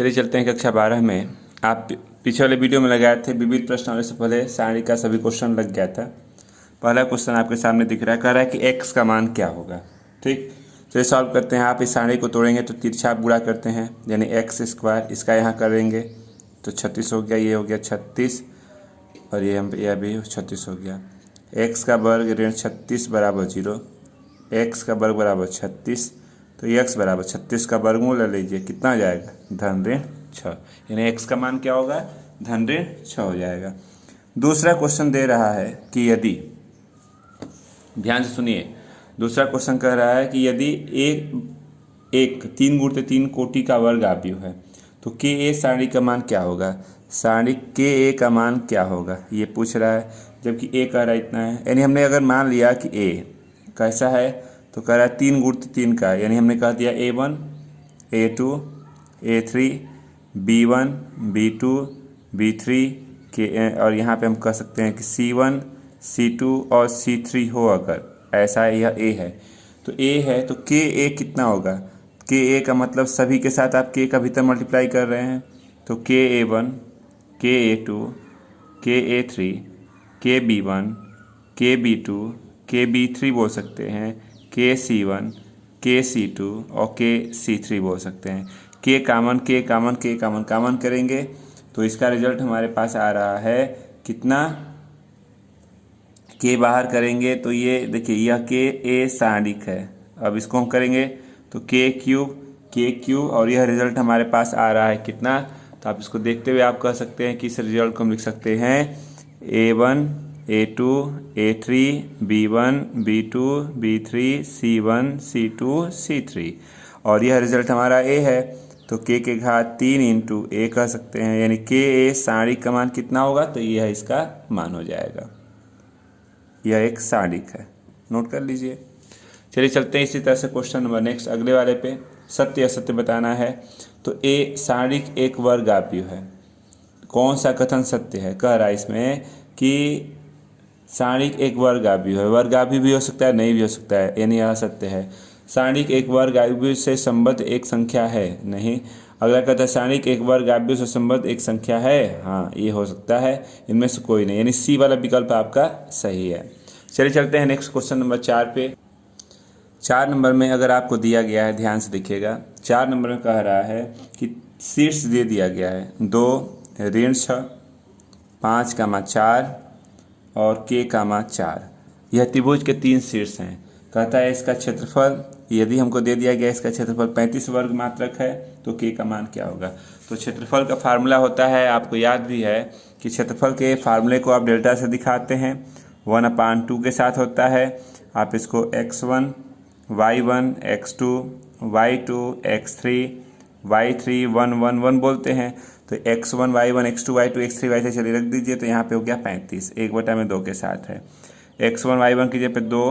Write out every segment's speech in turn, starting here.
चलिए चलते हैं कक्षा 12 में। आप पीछे वाले वीडियो में लगाए थे विविध प्रश्न आने से पहले सारणी का सभी क्वेश्चन लग गया था। पहला क्वेश्चन आपके सामने दिख रहा है, कह रहा है कि x का मान क्या होगा। ठीक, चलिए सॉल्व करते हैं। आप इस सारणी को तोड़ेंगे तो तिरछा गुणा करते हैं यानी x स्क्वायर, इसका यहाँ करेंगे तो 36 हो गया, ये हो गया 36 और यह भी 36 हो गया। x का वर्ग ऋण 36 बराबर 0, x का वर्ग बराबर 36, तो x बराबर 36 का वर्गमूल ले लीजिए, कितना हो जाएगा धन ऋण 6, यानी x का मान क्या होगा धन ऋण 6 हो जाएगा। दूसरा क्वेश्चन दे रहा है कि यदि, ध्यान से सुनिए, दूसरा क्वेश्चन कह रहा है कि यदि एक 3 गुणित 3 कोटि का वर्ग आव्यूह है तो के ए सारणी का मान क्या होगा। सारणी के ए का मान क्या होगा ये पूछ रहा है, जबकि ए कह रहा है इतना है। यानी हमने अगर मान लिया कि ए कैसा है तो कह रहा है 3 गुणित 3 का, यानी हमने कह दिया A1 A2 A3 B1 B2 B3 के, और यहाँ पे हम कह सकते हैं कि C1 C2 और C3 हो, अगर ऐसा यह A है तो A है तो के ए कितना होगा। के ए का मतलब सभी के साथ आप के का भीतर मल्टीप्लाई कर रहे हैं, तो के A1 के A2 के A3 के B1 के B2 के B3 बोल सकते हैं, के C1 के C2 और के C3 बोल सकते हैं। के कामन के कामन के कामन कामन करेंगे तो इसका रिजल्ट हमारे पास आ रहा है कितना, के बाहर करेंगे तो ये देखिए यह के ए सारणिक है। अब इसको हम करेंगे तो के क्यूब और यह रिजल्ट हमारे पास आ रहा है कितना। तो आप इसको देखते हुए आप कह सकते हैं कि इस रिजल्ट को हम लिख सकते हैं A1 A2 A3 B1 B2 B3 C1 C2 C3 और यह रिजल्ट हमारा A है तो k के घात 3 इंटू ए कह सकते हैं, यानी के ए सारणिक का मान कितना होगा, तो यह इसका मान हो जाएगा। यह एक सारणिक है, नोट कर लीजिए। चलिए चलते हैं इसी तरह से क्वेश्चन नंबर नेक्स्ट अगले वाले पे। सत्य असत्य बताना है, तो ए सारणिक एक वर्ग आव्यूह है। कौन सा कथन सत्य है, कह रहा है इसमें कि सारणिक एक वर्ग आव्यूह है। वर्ग आव्यूह भी हो सकता है, नहीं भी हो सकता है, यानी यह सत्य है। सारणिक एक वर्ग आव्यूह से संबद्ध एक संख्या है, नहीं। अगला कहता है सारणिक एक वर्ग आव्यूह से संबद्ध एक संख्या है, हाँ ये हो सकता है, इनमें से कोई नहीं, यानी सी वाला विकल्प आपका सही है। चलिए चलते हैं नेक्स्ट क्वेश्चन नंबर 4 पे। 4 नंबर में अगर आपको दिया गया है, ध्यान से देखिएगा, 4 नंबर में कह रहा है कि शीर्ष दे दिया गया है 2 ऋण 6 5 कामा 4 और के कामा 4। यह त्रिभुज के 3 शीर्ष हैं। कहता है इसका क्षेत्रफल, यदि हमको दे दिया गया इसका क्षेत्रफल 35 वर्ग मात्रक है तो के का मान क्या होगा। तो क्षेत्रफल का फार्मूला होता है, आपको याद भी है कि क्षेत्रफल के फार्मूले को आप डेल्टा से दिखाते हैं, 1/2 के साथ होता है। आप इसको x1 y1 x2 y2 x3 y3 1 1 1 बोलते हैं। तो x1 y1 x2 y2 x3 y3 चलिए रख दीजिए, तो यहाँ पे हो गया 35, 1/2 के साथ है। x1 y1 की जगह पे 2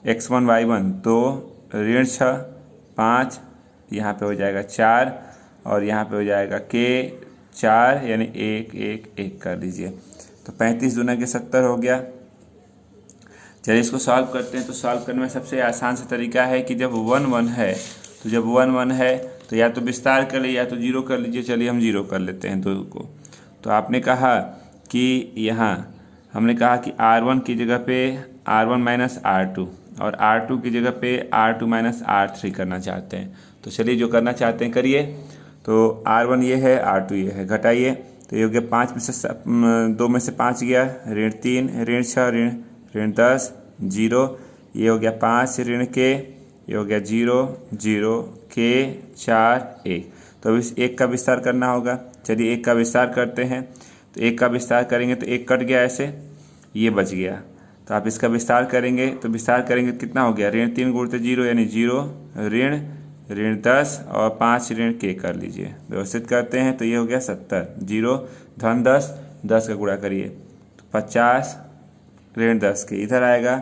x1 y1 2 ऋण 6 5, यहाँ पे हो जाएगा 4 और यहाँ पे हो जाएगा के 4, यानी 1 1 1 कर लीजिए, तो 35 दूना के 70 हो गया। चलिए इसको सॉल्व करते हैं। तो सॉल्व करने में सबसे आसान सा तरीका है कि जब 1 1 है, तो जब 1 1 है तो या तो विस्तार कर लीजिए या तो 0 कर लीजिए। चलिए हम 0 कर लेते हैं 2 को। तो आपने कहा कि यहाँ हमने कहा कि R1 की जगह पे R1 माइनस R2 और R2 की जगह पे R2 माइनस R3 करना चाहते हैं। तो चलिए जो करना चाहते हैं करिए। तो R1 ये है, R2 ये है, घटाइए तो ये हो गया 5 में से 2 में से 5 गया, ऋण 3 ऋण 6 ऋण 10 0, ये हो गया 5 ऋण के, ये हो गया 0 0 के 4 1। तो अब इस 1 का विस्तार करना होगा। चलिए 1 का विस्तार करते हैं। तो 1 का विस्तार करेंगे तो 1 कट गया, ऐसे ये बच गया। तो आप इसका विस्तार करेंगे तो विस्तार करेंगे कितना हो गया, ऋण 3 गुणित 0 यानी 0 ऋण 10 और 5 ऋण के कर लीजिए, व्यवस्थित करते हैं तो ये हो गया 70, 0 धन 10 10 का गुणा करिए तो 50 ऋण 10 के इधर आएगा,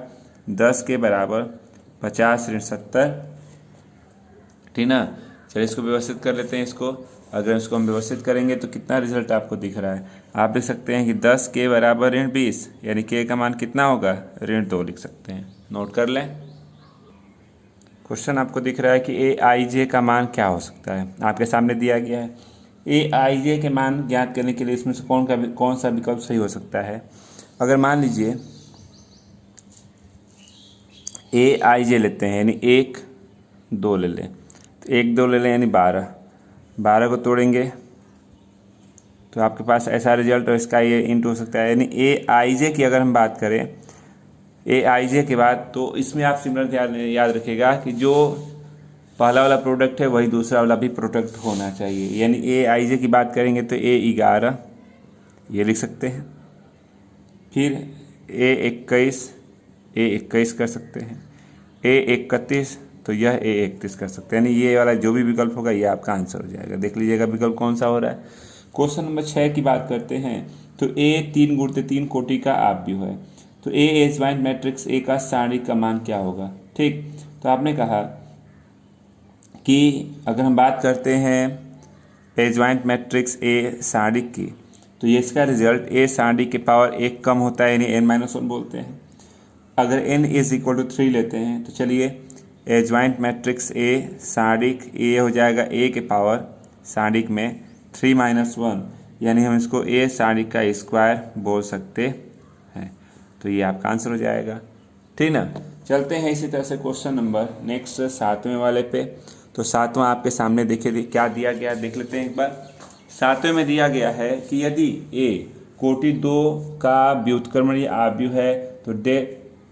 10 के बराबर 50 ऋण 70, ठीक ना। चलिए इसको व्यवस्थित कर लेते हैं। इसको अगर इसको हम व्यवस्थित करेंगे तो कितना रिजल्ट आपको दिख रहा है, आप देख सकते हैं कि 10 के बराबर ऋण 20, यानी के का मान कितना होगा ऋण 2 लिख सकते हैं। नोट कर लें। क्वेश्चन आपको दिख रहा है कि ए आई जे का मान क्या हो सकता है, आपके सामने दिया गया है। ए आई जे के मान ज्ञात करने के लिए इसमें से कौन सा विकल्प सही हो सकता है। अगर मान लीजिए ए आई जे लेते हैं, यानी 1 2 ले लें, तो 1 2 ले लें यानी 12 को तोड़ेंगे तो आपके पास ऐसा रिजल्ट और इसका ये इंटू हो सकता है। यानी ए आई जे की अगर हम बात करें ए आई जे के बाद, तो इसमें आप सिमिलर याद रखिएगा कि जो पहला वाला प्रोडक्ट है वही दूसरा वाला भी प्रोडक्ट होना चाहिए। यानी ए आई जे की बात करेंगे तो ए 11 ये लिख सकते हैं, फिर ए 21 कर सकते हैं, ए 31 तो यह ए 31 कर सकते हैं। यानी ये वाला जो भी विकल्प होगा ये आपका आंसर हो जाएगा। देख लीजिएगा विकल्प कौन सा हो रहा है। क्वेश्चन नंबर 6 की बात करते हैं तो ए 3 गुणित 3 कोटि का आव्यूह है, तो ए एडज्वाइंट मैट्रिक्स ए का सारणिक का मान क्या होगा। ठीक, तो आपने कहा कि अगर हम बात करते हैं एडज्वाइंट मैट्रिक्स ए सारणिक की, तो ये इसका रिजल्ट ए सारणिक के पावर 1 कम होता है, यानी n-1 बोलते हैं। अगर n = 3 लेते हैं तो चलिए एडज्वाइंट मैट्रिक्स ए सारणिक ए हो जाएगा ए के पावर सारणिक में 3-1, यानी हम इसको ए सारणिक का स्क्वायर बोल सकते हैं। तो ये आपका आंसर हो जाएगा। ठीक ना, चलते हैं इसी तरह से क्वेश्चन नंबर नेक्स्ट 7वें वाले पे। तो 7वां आपके सामने देखिए क्या दिया गया, देख लेते हैं एक बार। 7वें में दिया गया है कि यदि ए कोटि 2 का व्युत्क्रमण या आव्यूह है तो दे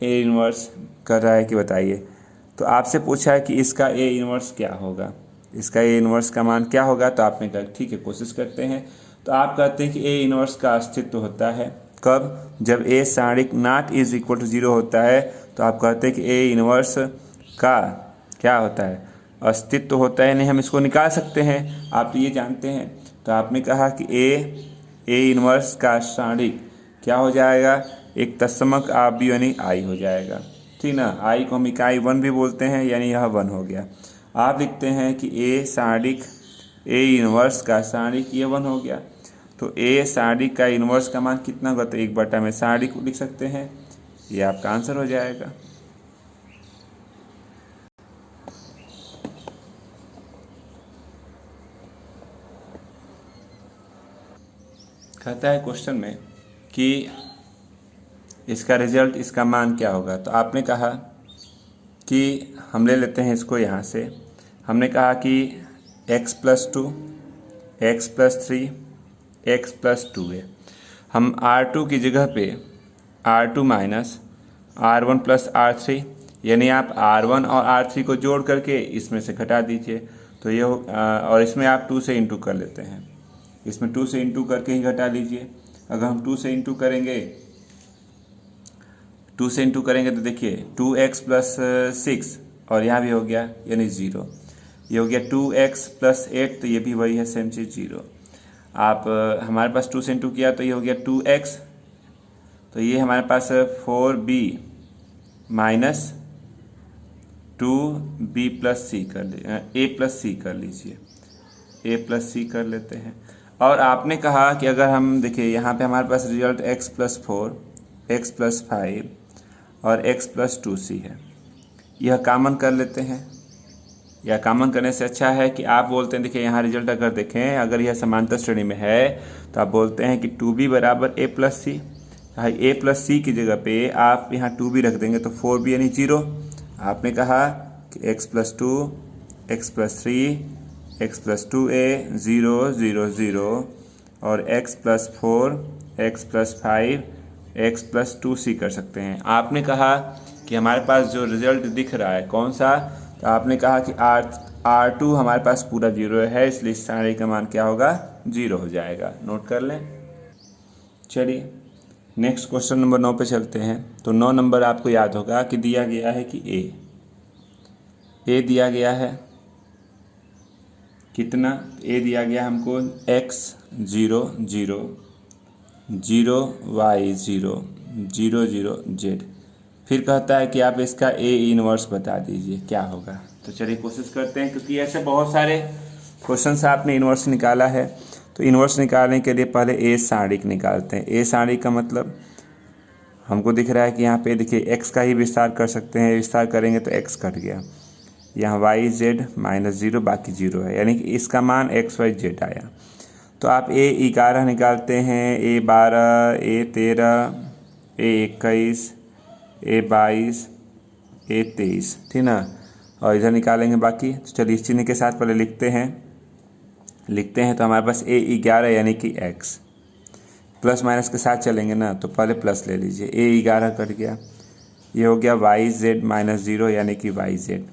ए इनवर्स कर रहा है कि बताइए। तो आपसे पूछा है कि इसका ए इनवर्स क्या होगा, इसका ए इनवर्स का मान क्या होगा। तो आपने कहा ठीक है कोशिश करते हैं। तो आप कहते हैं कि ए इनवर्स का अस्तित्व होता है कब, जब ए सारणिक ≠0 होता है। तो आप कहते हैं कि ए इनवर्स का क्या होता है, अस्तित्व होता है, नहीं हम इसको निकाल सकते हैं, आप तो ये जानते हैं। तो आपने कहा कि ए इनवर्स का सारणिक क्या हो जाएगा, एक तत्समक आव्यूह यानी आई हो जाएगा। ठीक ना, आई को हम इकाई 1 भी बोलते हैं, यानी यह 1 हो गया। आप लिखते हैं कि ए सारणिक ए इनवर्स का सारणिक ये 1 हो गया। तो ए सारणिक का इनवर्स का मान कितना होगा, तो 1/, में सारणिक लिख सकते हैं, ये आपका आंसर हो जाएगा। कहता है क्वेश्चन में कि इसका रिजल्ट, इसका मान क्या होगा। तो आपने कहा कि हम ले लेते हैं इसको यहाँ से। हमने कहा कि x+2 x+3 x+2 है। हम R2 की जगह पे R2 - R1 + R3, यानी आप R1 और R3 को जोड़ करके इसमें से घटा दीजिए। तो ये और इसमें आप 2 से इंटू कर लेते हैं, इसमें 2 से इंटू करके ही घटा लीजिए। अगर हम 2 से इंटू करेंगे तो देखिए 2x + 6 और यहाँ भी हो गया यानी 0, ये हो गया 2x + 8, तो ये भी वही है सेम चीज़ 0। आप हमारे पास 2 से इंटू किया तो ये हो गया 2x, तो ये हमारे पास 4b - 2b + c कर a + c कर लीजिए, a + c कर लेते हैं। और आपने कहा कि अगर हम देखिए यहाँ पे हमारे पास रिजल्ट x+4 x+5 और x+2c है, यह कॉमन कर लेते हैं। यह कॉमन करने से अच्छा है कि आप बोलते हैं, देखिए यहाँ रिजल्ट अगर देखें, अगर यह समांतर श्रेणी में है तो आप बोलते हैं कि 2b = a + c। a + c की जगह पे आप यहाँ 2b रख देंगे तो 4b यानी 0। आपने कहा कि x+2 x+3 x+2a 0 0 0 और x+4 x+5 x+2c कर सकते हैं। आपने कहा कि हमारे पास जो रिजल्ट दिख रहा है कौन सा, तो आपने कहा कि R2 हमारे पास पूरा 0 है, इसलिए सारे का मान क्या होगा, 0 हो जाएगा। नोट कर लें। चलिए नेक्स्ट क्वेश्चन नंबर 9 पे चलते हैं। तो 9 नंबर आपको याद होगा कि दिया गया है कि ए दिया गया है कितना, ए दिया गया हमको x 0 0 0 y 0 0 0 z। फिर कहता है कि आप इसका ए इनवर्स बता दीजिए क्या होगा। तो चलिए कोशिश करते हैं, क्योंकि ऐसे बहुत सारे क्वेश्चन से आपने इनवर्स निकाला है। तो इनवर्स निकालने के लिए पहले ए सारणिक निकालते हैं। ए सारणिक का मतलब हमको दिख रहा है कि यहाँ पे देखिए x का ही विस्तार कर सकते हैं, विस्तार करेंगे तो x कट गया, यहाँ वाई जेड माइनस 0 बाकी 0 है, यानी कि इसका मान एक्स वाई जेड आया। तो आप A11 निकालते हैं, A12, A13, A21, A22, A23, ठीक ना, और इधर निकालेंगे बाकी। तो चलिए इस चिन्ह के साथ पहले लिखते हैं तो हमारे पास A11 यानी कि x, प्लस माइनस के साथ चलेंगे ना, तो पहले प्लस ले लीजिए, A11 कट गया, ये हो गया वाई जेड माइनस 0 यानी कि वाई जेड।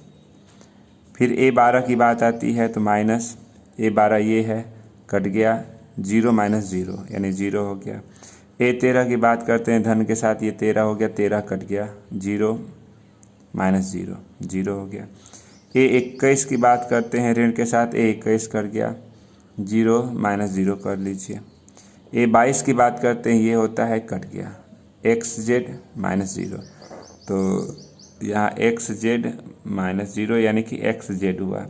फिर A12 की बात आती है तो माइनस A12 ये है, कट गया, 0 माइनस 0 यानी 0 हो गया। A13 की बात करते हैं धन के साथ, ये 13 हो गया, 13 कट गया, 0 माइनस 0 0 हो गया। A21 की बात करते हैं ऋण के साथ, A21 कट गया, 0 माइनस 0 कर लीजिए। A22 की बात करते हैं, ये होता है कट गया, एक्स जेड माइनस 0, तो यहाँ एक्स जेड माइनस 0 यानी कि एक्स जेड हुआ।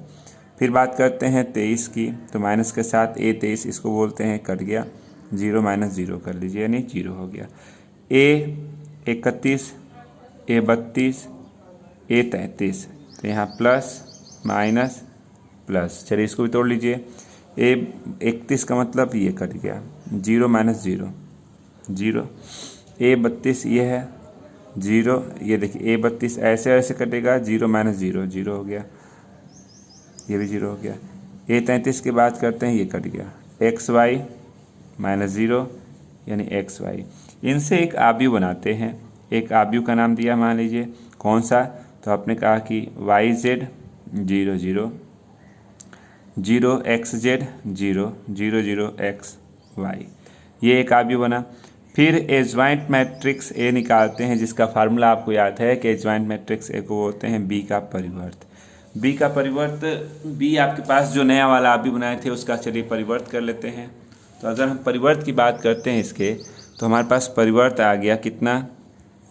फिर बात करते हैं 23 की, तो माइनस के साथ A23 इसको बोलते हैं कट गया, 0 माइनस 0 कर लीजिए यानी 0 हो गया। A31, A32, A33, तो यहाँ प्लस माइनस प्लस, चलिए इसको भी तोड़ लीजिए। A31 का मतलब ये कट गया, 0 माइनस 0 0। A32 ये है 0, ये देखिए A32 ऐसे ऐसे कटेगा, 0 माइनस 0 0 हो गया, ये भी 0 हो गया। A33 की बात करते हैं, ये कट गया, एक्स वाई माइनस 0 यानी एक्स वाई। इनसे एक आव्यूह बनाते हैं, एक आव्यूह का नाम दिया मान लीजिए, कौन सा, तो आपने कहा कि y Z 0 0 0 x Z 0 0 0 x Y, ये एक आव्यूह बना। फिर एडजॉइंट मैट्रिक्स ए निकालते हैं, जिसका फार्मूला आपको याद है कि एडजॉइंट मैट्रिक्स ए को बोलते हैं बी का परिवर्त। बी का परिवर्त, बी आपके पास जो नया वाला आप भी बनाए थे उसका चलिए परिवर्त कर लेते हैं। तो अगर हम परिवर्त की बात करते हैं इसके, तो हमारे पास परिवर्त आ गया कितना,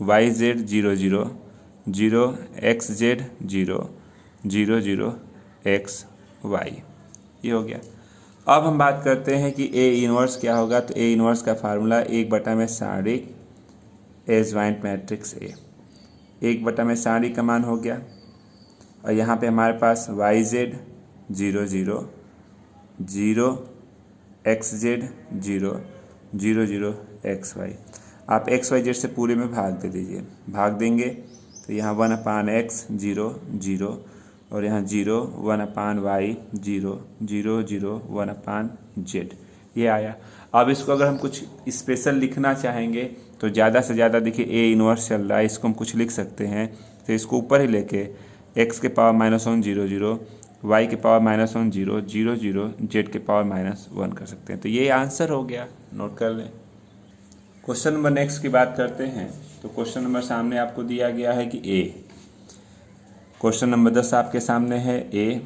Y Z 0 0 0 x Z 0 0 0 x Y, ये हो गया। अब हम बात करते हैं कि ए इनवर्स क्या होगा, तो ए इनवर्स का फार्मूला 1/में एडजॉइंट मैट्रिक्स ए, 1/का मान हो गया, और यहाँ पे हमारे पास y Z 0 0 0 x Z 0 0 0 x y. आप एक्स वाई जेड से पूरे में भाग दे दीजिए, भाग देंगे तो यहाँ 1/x 0 0, और यहाँ 0 1/y 0 0 0 1/z, ये आया। अब इसको अगर हम कुछ स्पेशल लिखना चाहेंगे तो ज़्यादा से ज़्यादा, देखिए ए इनवर्स चल रहा है, इसको हम कुछ लिख सकते हैं, तो इसको ऊपर ही लेके x के पावर -1 0 0, y के पावर -1 0 0 0, z के पावर -1 कर सकते हैं। तो ये आंसर हो गया, नोट कर लें। क्वेश्चन नंबर नेक्स्ट की बात करते हैं, तो क्वेश्चन नंबर सामने आपको दिया गया है कि ए, क्वेश्चन नंबर 10 आपके सामने है। ए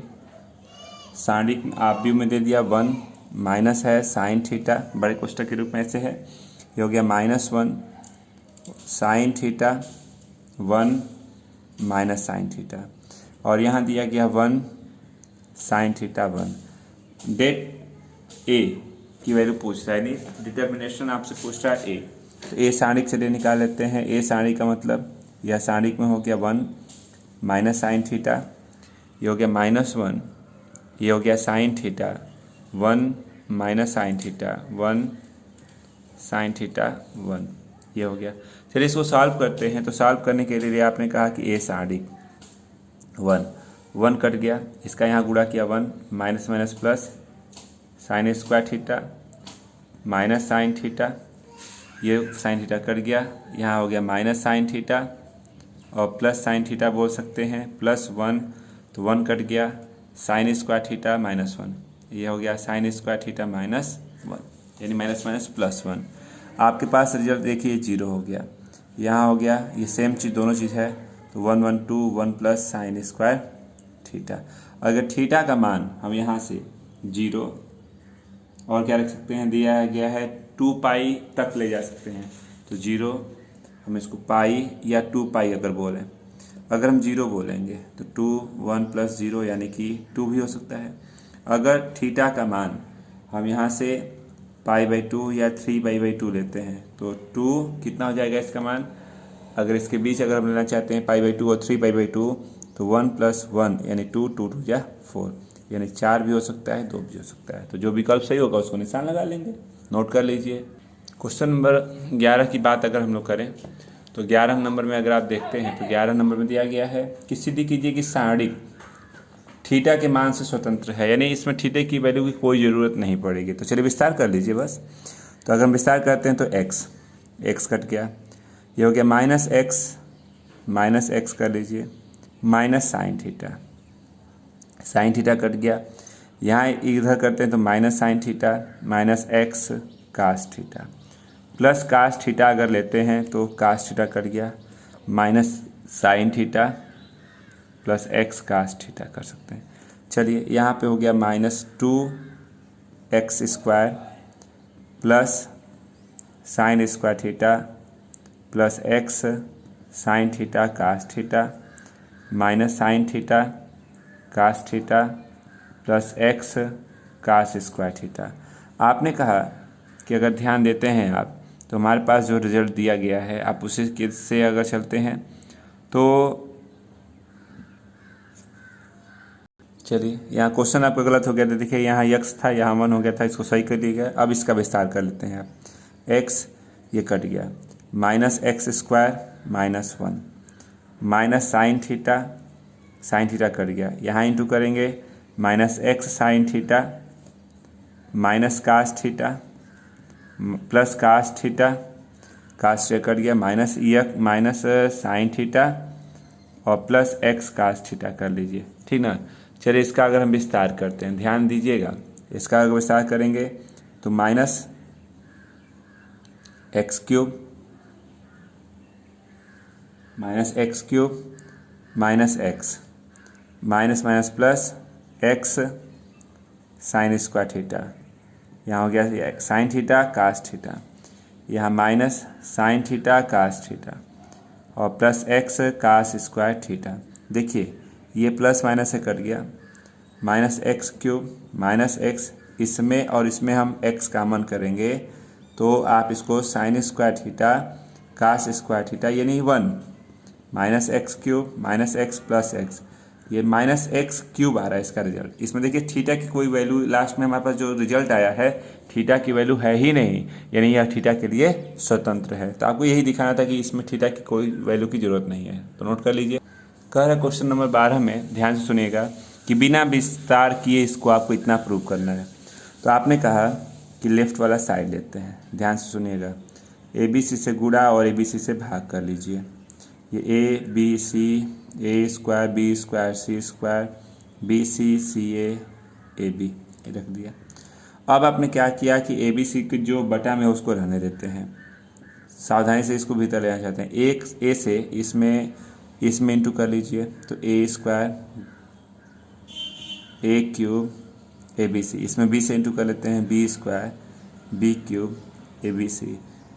सारणिक आव्यूह में दे दिया 1 माइनस है साइन थीटा, बड़े कोष्ठक के रूप में ऐसे है, ये हो गया -1 sine theta 1 minus sine theta, और यहाँ दिया गया 1 साइन थीटा 1। डेट ए की वैल्यू पूछ रहा है, नहीं डिटर्मिनेशन आपसे पूछ रहा है ए, तो ए सारणिक चलिए निकाल लेते हैं। ए सारणिक का मतलब यह सारणिक में हो गया 1 माइनस साइन थीटा, ये हो गया -1, ये हो गया sine theta 1 minus sine theta 1 sine theta 1, ये हो गया। चलिए इसको सॉल्व करते हैं। तो सॉल्व करने के लिए आपने कहा कि ए सारणिक 1 कट गया, इसका यहाँ गुणा किया 1 minus minus plus sine square theta minus sine theta, ये साइन थीटा कट गया, यहाँ हो गया माइनस साइन थीटा और प्लस साइन थीटा बोल सकते हैं, +1 तो 1 कट गया, साइन स्क्वायर थीटा -1, ये हो गया साइन स्क्वायर थीटा -1, यानी माइनस माइनस +1। आपके पास रिजल्ट देखिए 0 हो गया, यहाँ हो गया, ये सेम चीज़ दोनों चीज़ है, तो 1 1 2 1 प्लस साइन स्क्वायर थीटा। अगर थीटा का मान हम यहाँ से 0 और क्या रख सकते हैं, दिया गया है 2 पाई तक ले जा सकते हैं, तो 0 हम इसको पाई या 2 पाई अगर बोलें, अगर हम 0 बोलेंगे तो 2 1 प्लस 0 यानी कि 2 भी हो सकता है। अगर थीटा का मान हम यहाँ से π/2 या 3π/2 लेते हैं तो 2 कितना हो जाएगा इसका मान, अगर इसके बीच अगर हम लेना चाहते हैं π/2 और 3π/2, तो तो 1 + 1 यानी 2, 2 2 या 4, यानी 4 भी हो सकता है, 2 भी हो सकता है। तो जो विकल्प सही होगा उसको निशान लगा लेंगे, नोट कर लीजिए। क्वेश्चन नंबर 11 की बात अगर हम लोग करें तो 11 नंबर में अगर आप देखते हैं तो 11 नंबर में दिया गया है कि सिद्ध कीजिए कि सारणिक थीटा के मान से स्वतंत्र है, यानी इसमें थीटा की वैल्यू की कोई ज़रूरत नहीं पड़ेगी। तो चलिए विस्तार कर लीजिए बस। तो अगर हम विस्तार करते हैं तो x कट गया, ये हो गया माइनस एक्स कर लीजिए, माइनस साइन थीटा कट गया। यहाँ इधर करते हैं तो minus sine theta minus x cos theta, plus cos theta अगर लेते हैं तो कास थीटा कट गया, minus sine theta plus x cos theta कर सकते हैं। चलिए यहाँ पे हो गया -2x² plus sine square theta plus x sine theta cos theta minus sine theta cos theta plus x cos square theta. आपने कहा कि अगर ध्यान देते हैं आप तो हमारे पास जो रिजल्ट दिया गया है आप उसी से अगर चलते हैं तो चलिए यहाँ क्वेश्चन आपका गलत हो गया था। देखिए यहाँ x था, यहाँ 1 हो गया था, इसको सही कर दिया गया। अब इसका विस्तार कर लेते हैं आप। x ये कट गया, -x² -1 minus sine theta cut गया, यहाँ इंटू करेंगे -x sine theta minus cos theta plus cos theta cut गया, माइनस साइन थीटा और प्लस एक्स कास थीटा कर लीजिए, ठीक ना। चलिए इसका अगर हम विस्तार करते हैं, ध्यान दीजिएगा, इसका अगर विस्तार करेंगे तो -x³ minus x minus plus x sine square theta, यहाँ हो गया साइन थीटा कास थीटा, यहाँ minus sine theta cos theta और plus x cos square theta. देखिए ये प्लस माइनस से कट गया, -x³ माइनस एक्स, इसमें और इसमें हम x कॉमन करेंगे तो आप इसको sine square theta cos square theta यानी 1 -x³ minus x plus x, ये -x³ आ रहा है इसका रिजल्ट। इसमें देखिए थीटा की कोई वैल्यू लास्ट में हमारे पास जो रिजल्ट आया है थीटा की वैल्यू है ही नहीं, यानी यह थीटा के लिए स्वतंत्र है। तो आपको यही दिखाना था कि इसमें थीटा की कोई वैल्यू की जरूरत नहीं है। तो नोट कर लीजिए। कह रहा क्वेश्चन नंबर 12 में, ध्यान से सुनिएगा कि बिना विस्तार किए इसको आपको इतना प्रूव करना है। तो आपने कहा कि लेफ्ट वाला साइड लेते हैं, ध्यान से सुनिएगा, ABC से गुणा और ABC से भाग कर लीजिए। ये ABC A² B² C² BC CA AB रख दिया। अब आपने क्या किया कि ABC के जो बटा में उसको रहने देते हैं, सावधानी से इसको भीतर लेना चाहते हैं। एक A से इसमें इंटू कर लीजिए तो A² A³ ABC, इसमें B से इंटू कर लेते हैं B² B³ ABC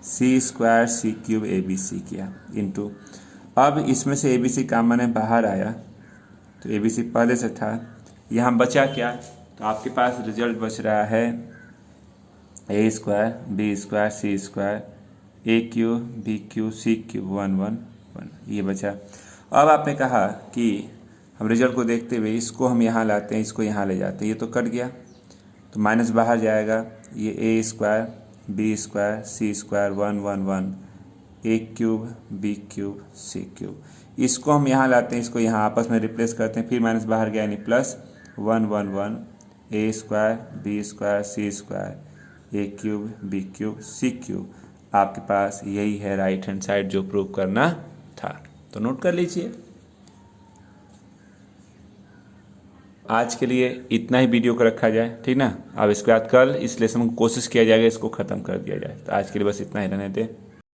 C² C³ ABC किया इंटू। अब इसमें से ABC कॉमन है, बाहर आया तो ABC पहले से था, यहाँ बचा क्या, तो आपके पास रिजल्ट बच रहा है A² B² C² A³ B³ C³ 1 1 1, ये बचा। अब आपने कहा कि हम रिजल्ट को देखते हुए इसको हम यहाँ लाते हैं, इसको यहाँ ले जाते हैं, ये तो कट गया तो माइनस बाहर जाएगा, ये A² B² C² 1 1 1 A³ B³ C³, इसको हम यहाँ लाते हैं, इसको यहाँ आपस में रिप्लेस करते हैं, फिर माइनस बाहर गया यानी plus 1 1 1 A² B² C² A³ B³ C³। आपके पास यही है राइट हैंड साइड जो प्रूव करना था। तो नोट कर लीजिए। आज के लिए इतना ही वीडियो को रखा जाए, ठीक ना। अब इसके बाद कल इस लेसन को कोशिश किया जाएगा इसको ख़त्म कर दिया जाए। तो आज के लिए बस इतना ही रहने दें।